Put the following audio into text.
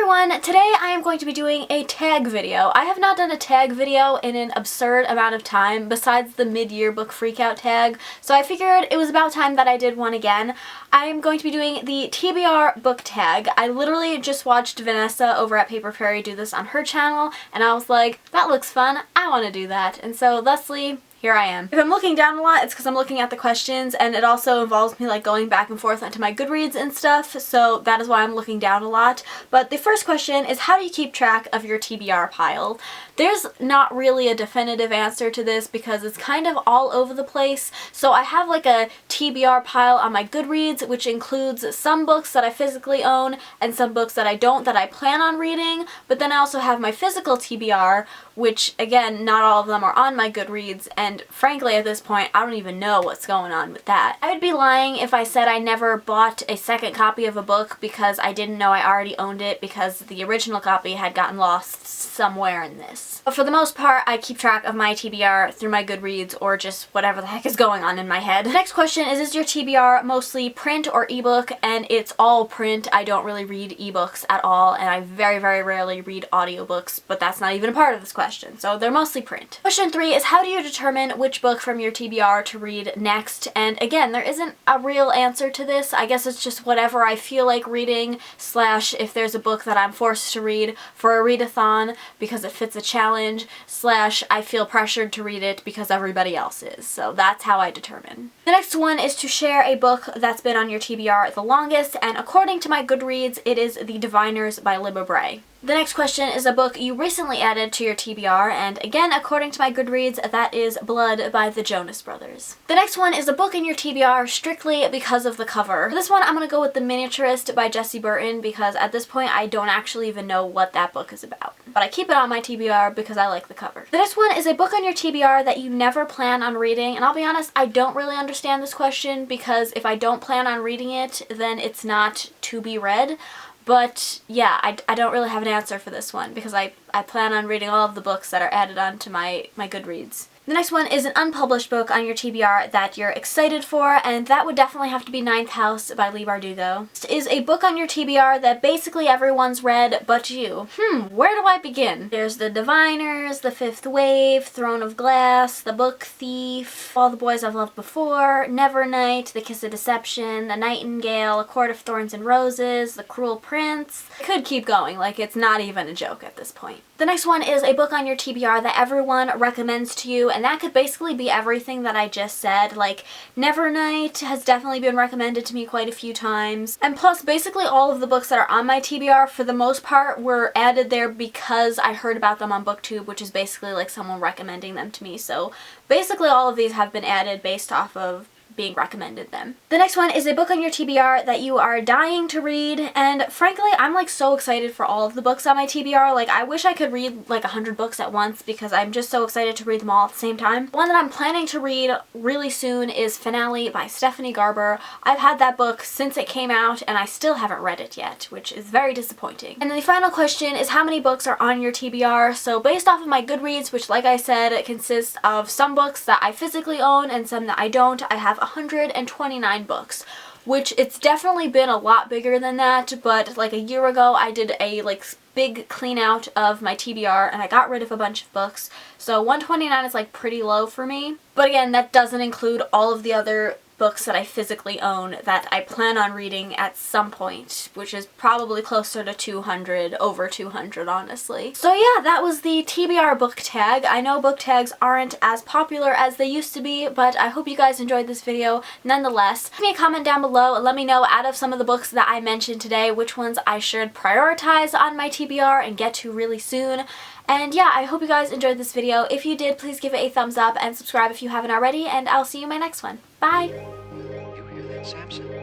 everyone! Today I am going to be doing a tag video. I have not done a tag video in an absurd amount of time besides the mid-year book freakout tag, so I figured it was about time that I did one again. I am going to be doing the TBR book tag. I literally just watched Vanessa over at Paper Fairy do this on her channel, and I was like, that looks fun, I want to do that. And so thusly, here I am. If I'm looking down a lot, it's because I'm looking at the questions, and it also involves me like going back and forth onto my Goodreads and stuff, so that is why I'm looking down a lot. But the first question is, how do you keep track of your TBR pile? There's not really a definitive answer to this because it's kind of all over the place. So I have like a TBR pile on my Goodreads, which includes some books that I physically own and some books that I don't that I plan on reading, but then I also have my physical TBR, which again, not all of them are on my Goodreads, and frankly at this point I don't even know what's going on with that. I would be lying if I said I never bought a second copy of a book because I didn't know I already owned it because the original copy had gotten lost somewhere in this. But for the most part, I keep track of my TBR through my Goodreads or just whatever the heck is going on in my head. The next question is your TBR mostly print or ebook? And it's all print. I don't really read ebooks at all, and I very, very rarely read audiobooks, but that's not even a part of this question, so they're mostly print. Question 3 is, how do you determine which book from your TBR to read next? And again, there isn't a real answer to this. I guess it's just whatever I feel like reading, slash if there's a book that I'm forced to read for a readathon because it fits a challenge, slash I feel pressured to read it because everybody else is. So that's how I determine. The next one is to share a book that's been on your TBR the longest, and according to my Goodreads, it is The Diviners by Libba Bray. The next question is a book you recently added to your TBR, and again, according to my Goodreads, that is Blood by the Jonas Brothers. The next one is a book in your TBR strictly because of the cover. For this one, I'm going to go with The Miniaturist by Jessie Burton because at this point, I don't actually even know what that book is about. But I keep it on my TBR because I like the cover. The next one is a book on your TBR that you never plan on reading, and I'll be honest, I don't really understand this question because if I don't plan on reading it, then it's not to be read. But yeah, I don't really have an answer for this one because I plan on reading all of the books that are added onto my Goodreads. The next one is an unpublished book on your TBR that you're excited for, and that would definitely have to be Ninth House by Leigh Bardugo. Next is a book on your TBR that basically everyone's read but you. Where do I begin? There's The Diviners, The Fifth Wave, Throne of Glass, The Book Thief, All the Boys I've Loved Before, Nevernight, The Kiss of Deception, The Nightingale, A Court of Thorns and Roses, The Cruel Prince. I could keep going, like it's not even a joke at this point. The next one is a book on your TBR that everyone recommends to you, and that could basically be everything that I just said. Like, Nevernight has definitely been recommended to me quite a few times. And plus, basically all of the books that are on my TBR, for the most part, were added there because I heard about them on BookTube, which is basically like someone recommending them to me. So basically all of these have been added based off of being recommended them. The next one is a book on your TBR that you are dying to read, and frankly I'm like so excited for all of the books on my TBR. Like I wish I could read like 100 books at once because I'm just so excited to read them all at the same time. One that I'm planning to read really soon is Finale by Stephenie Garber. I've had that book since it came out and I still haven't read it yet, which is very disappointing. And then the final question is, how many books are on your TBR? So based off of my Goodreads, which like I said, it consists of some books that I physically own and some that I don't, I have 129 books, which it's definitely been a lot bigger than that, but like a year ago I did a like big clean out of my TBR and I got rid of a bunch of books, so 129 is like pretty low for me. But again, that doesn't include all of the other books that I physically own that I plan on reading at some point, which is probably closer to 200, over 200 honestly. So yeah, that was the TBR book tag. I know book tags aren't as popular as they used to be, but I hope you guys enjoyed this video nonetheless. Leave me a comment down below and let me know out of some of the books that I mentioned today which ones I should prioritize on my TBR and get to really soon. And yeah, I hope you guys enjoyed this video. If you did, please give it a thumbs up and subscribe if you haven't already, and I'll see you in my next one. Bye! You hear that, Samson?